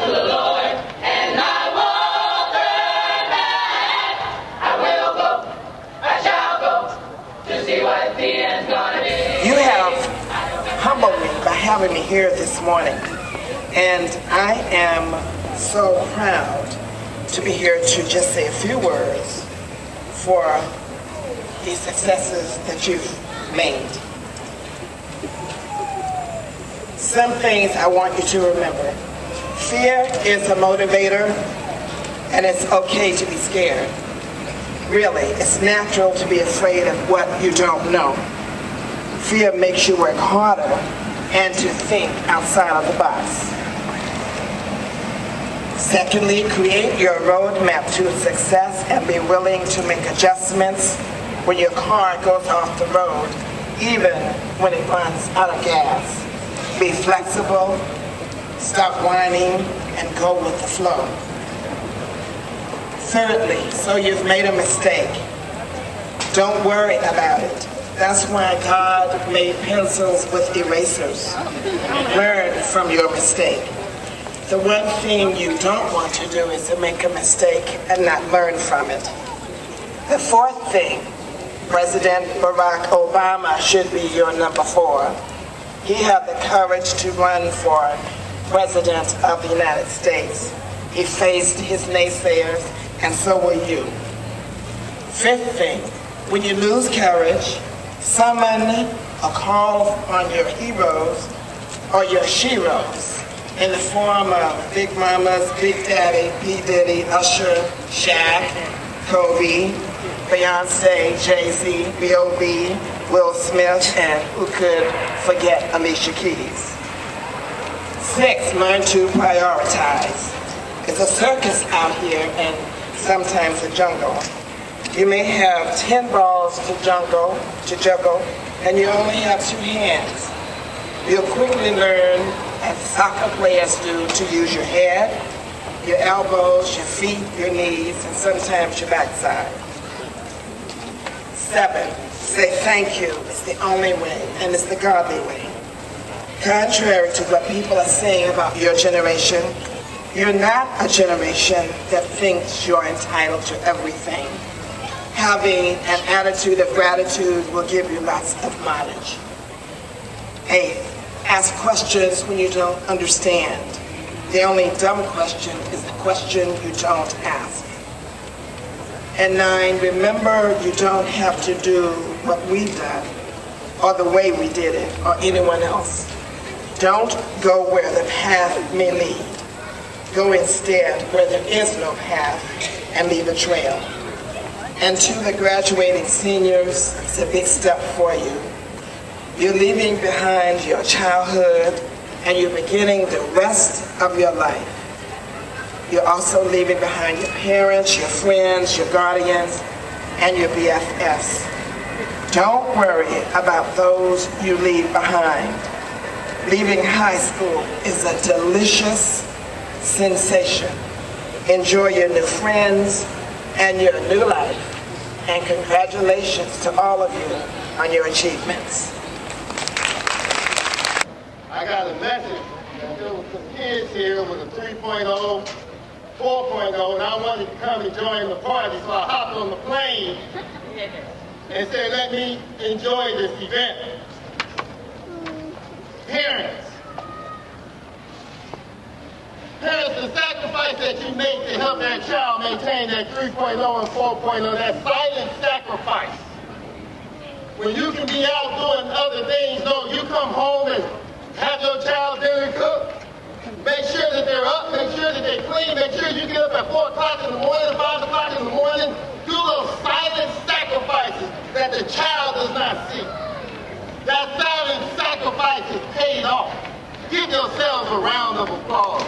to the Lord, and I won't turn back. I will go, I shall go, to see what the end's gonna be. You have humbled me by having me here this morning, and I am so proud to be here to just say a few words for the successes that you've made. Some things I want you to remember. Fear is a motivator, and it's okay to be scared. Really, it's natural to be afraid of what you don't know. Fear makes you work harder and to think outside of the box. Secondly, create your roadmap to success and be willing to make adjustments when your car goes off the road, even when it runs out of gas. Be flexible, stop whining, and go with the flow. Thirdly, so you've made a mistake, don't worry about it. That's why God made pencils with erasers. Learn from your mistake. The one thing you don't want to do is to make a mistake and not learn from it. The fourth thing, President Barack Obama should be your number 4. He had the courage to run for President of the United States. He faced his naysayers, and so will you. Fifth thing, when you lose courage, summon a call on your heroes or your sheroes in the form of Big Mamas, Big Daddy, P. Diddy, Usher, Shaq, Kobe, Beyonce, Jay-Z, B.O.B., Will Smith, and who could forget Alicia Keys. 6, learn to prioritize. It's a circus out here and sometimes a jungle. You may have 10 balls to juggle, and you only have 2 hands. You'll quickly learn, as soccer players do, to use your head, your elbows, your feet, your knees, and sometimes your backside. 7, say thank you. It's the only way, and it's the godly way. Contrary to what people are saying about your generation, you're not a generation that thinks you're entitled to everything. Having an attitude of gratitude will give you lots of mileage. 8, ask questions when you don't understand. The only dumb question is the question you don't ask. And 9, remember you don't have to do what we've done or the way we did it or anyone else. Don't go where the path may lead. Go instead where there is no path and leave a trail. And to the graduating seniors, it's a big step for you. You're leaving behind your childhood and you're beginning the rest of your life. You're also leaving behind your parents, your friends, your guardians, and your BFFs. Don't worry about those you leave behind. Leaving high school is a delicious sensation. Enjoy your new friends and your new life. And congratulations to all of you on your achievements. I got a message. There was some kids here with a 3.0, 4.0, and I wanted to come and join the party, so I hopped on the plane and said, let me enjoy this event. Parents, the sacrifice that you make to help that child maintain that 3.0 and 4.0, that silent sacrifice. When you can be out doing other things, no, you come home and have your child dinner cooked. Make sure that they're up, make sure that they're clean, make sure you get up at 4 o'clock in the morning, 5 o'clock in the morning. Do those silent sacrifices that the child does not see. That silent sacrifice is paid off. Give yourselves a round of applause.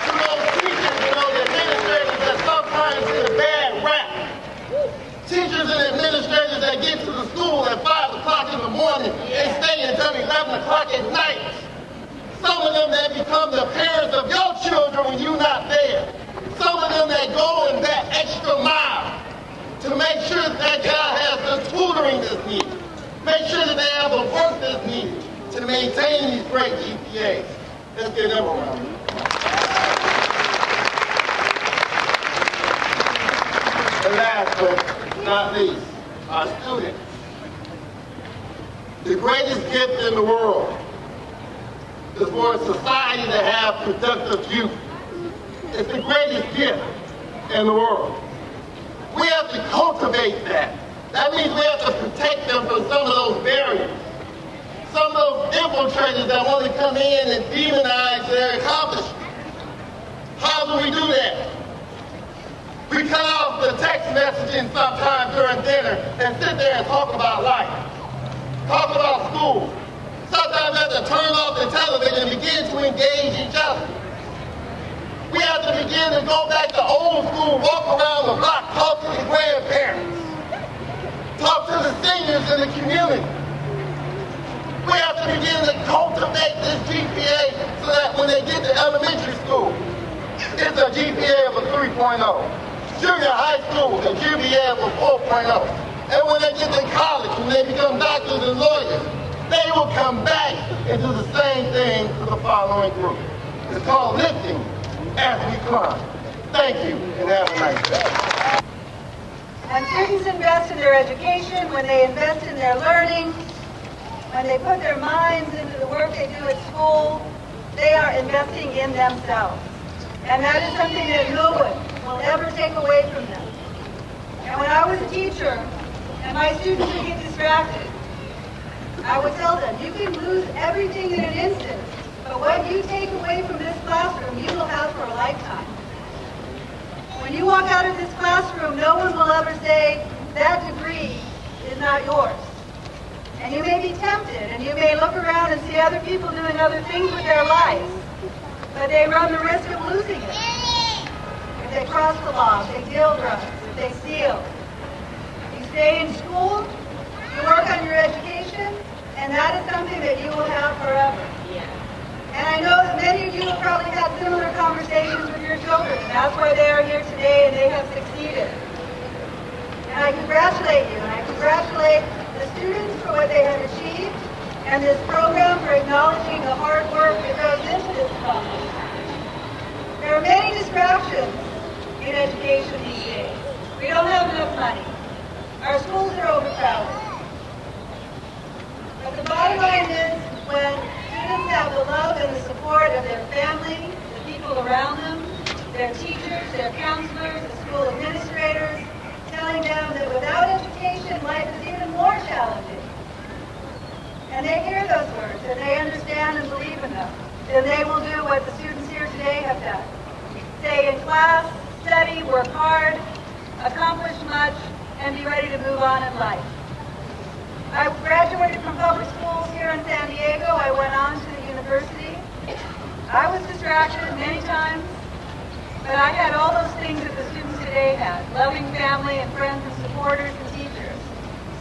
To those teachers, the administrators that sometimes get a bad rap. Teachers and administrators that get to the school at 5 o'clock in the morning and stay until 11 o'clock at night. Some of them that become the parents of your children when you're not there. Some of them that go in that extra mile to make sure that child has the tutoring that's needed. Make sure that they have the work that's needed to maintain these great GPAs. Let's give them a round. And last but not least, our students. The greatest gift in the world is for a society to have productive youth. It's the greatest gift in the world. We have to cultivate that. That means we have to protect them from some of those barriers. Some of those infiltrators that want to come in and demonize their accomplishments. How do we do that? We cut off the text messaging sometime during dinner and sit there and talk about life. Talk about school. Sometimes we have to turn off the television and begin to engage each other. We have to begin to go back to old school, walk around the block, talk to the grandparents, talk to the seniors in the community. We have to begin to cultivate this GPA so that when they get to elementary school, it's a GPA of a 3.0. Junior high school, a GPA of a 4.0. And when they get to college, when they become doctors and lawyers, they will come back and do the same thing to the following group. It's called lifting as we climb. Thank you, and have a nice day. When students invest in their education, when they invest in their learning, when they put their minds into the work they do at school, they are investing in themselves. And that is something that no one will ever take away from them. And when I was a teacher, and my students would get distracted, I would tell them, you can lose everything in an instant, but what you take away from this classroom, you will have for a lifetime. When you walk out of this classroom, no one will ever say, that degree is not yours. And you may be tempted, and you may look around and see other people doing other things with their lives, but they run the risk of losing it. If they cross the law, if they deal drugs, if they steal. You stay in school, you work on your education, and that is something that you will have forever. And I know that many of you have probably had similar conversations with your children, and that's why they are here today and they have succeeded. And I congratulate you, and I congratulate the students for what they have achieved, and this program for acknowledging the hard work that goes into this accomplishment. There are many distractions in education these days. We don't have enough money. Our schools are overcrowded. But the bottom line is, when students have the love and the support of their family, the people around them, their teachers, their counselors, the school administrators, telling them that without education, life is even more challenging. And they hear those words, and they understand and believe in them. Then they will do what the students here today have done. Stay in class, study, work hard, accomplish much, and be ready to move on in life. I graduated from public schools here in San Diego. I went on to the university. I was distracted many times, but I had all those things that the students today had, loving family and friends and supporters and teachers.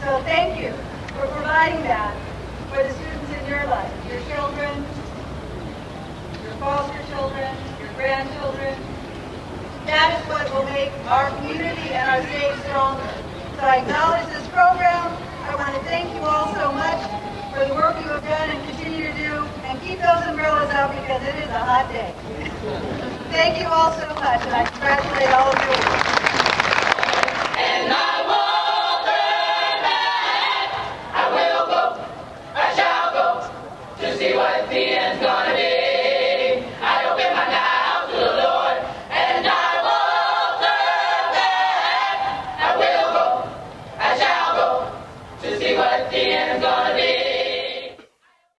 So thank you for providing that for the students in your life, your children, your foster children, your grandchildren. That is what will make our community and our state stronger. So I acknowledge this program. I want to thank you all so much for the work you have done and continue to do, and keep those umbrellas out because it is a hot day. Thank you all so much, and I congratulate all of you. And I won't turn back. I will go, I shall go, to see what the end's gonna be. I open my mouth to the Lord, and I won't turn back. I will go, I shall go, to see what the end's gonna be.